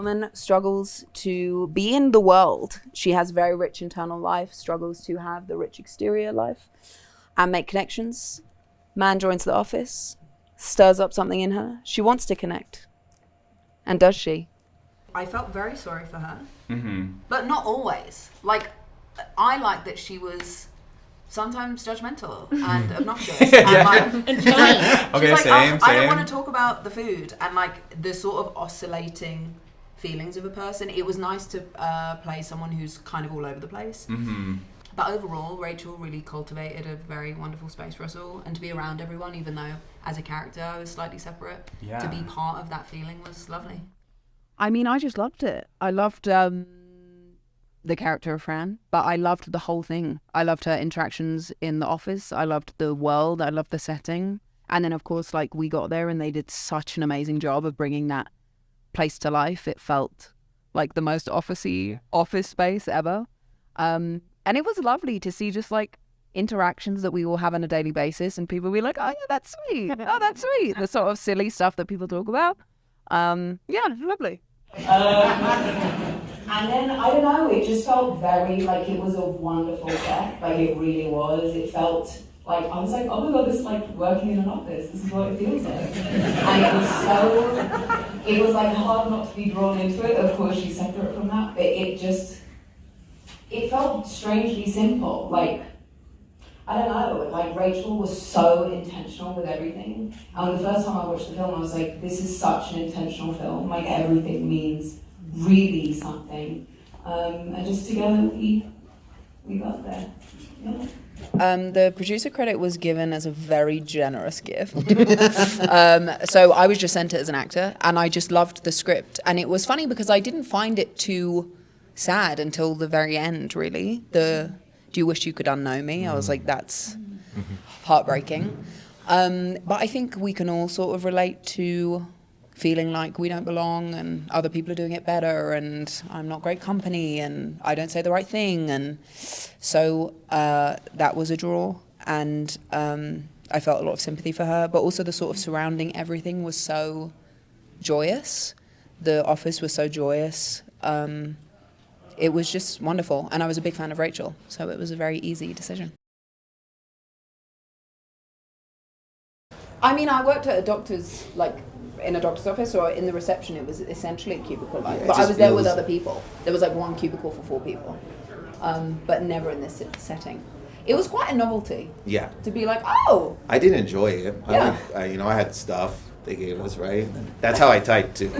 Woman struggles to be in the world. She has very rich internal life, struggles to have the rich exterior life and make connections. Man joins the office, stirs up something in her. She wants to connect. And does she? I felt very sorry for her, but not always. Like, I like that she was sometimes judgmental and obnoxious. And like, she's like, okay, she's like, same. I don't want to talk about the food and like the sort of oscillating feelings of a person. It was nice to play someone who's kind of all over the place. But overall, Rachel really cultivated a very wonderful space for us all, and to be around everyone, even though as a character I was slightly separate, to be part of that feeling was lovely. I mean, I just loved it. I loved the character of Fran, but I loved the whole thing. I loved her interactions in the office. I loved the world. I loved the setting. And then, of course, like, we got there and they did such an amazing job of bringing that place to life. It felt like the most officey office space ever. And it was lovely to see just like interactions that we all have on a daily basis, and people be like, oh yeah, that's sweet. Oh, that's sweet. The sort of silly stuff that people talk about. Yeah, lovely. And then, I don't know, it just felt very, like, it was a wonderful set. Like, it really was. It felt like, I was like, oh my God, this is like working in an office. This is what it feels like. And it was like hard not to be drawn into it. Of course, she's separate from that, but it felt strangely simple. Like, I don't know, like Rachel was so intentional with everything. And the first time I watched the film, I was like, this is such an intentional film. Like, everything means really something. And just together we got there. Yeah. The producer credit was given as a very generous gift. So I was just sent it as an actor, and I just loved the script. And it was funny because I didn't find it too sad until the very end, really. Do you wish you could unknow me? I was like, that's heartbreaking. But I think we can all sort of relate to feeling like we don't belong and other people are doing it better and I'm not great company and I don't say the right thing. And so that was a draw. And I felt a lot of sympathy for her, but also the sort of surrounding everything was so joyous. The office was so joyous. It was just wonderful. And I was a big fan of Rachel, so it was a very easy decision. I mean, I worked at a doctor's, like, in a doctor's office, or in the reception. It was essentially cubicle-like. But I was there with other people. There was like one cubicle for 4 people, but never in this setting. It was quite a novelty. Yeah. To be like, oh. I did enjoy it. Yeah. I had stuff they gave us, right? And that's how I typed too.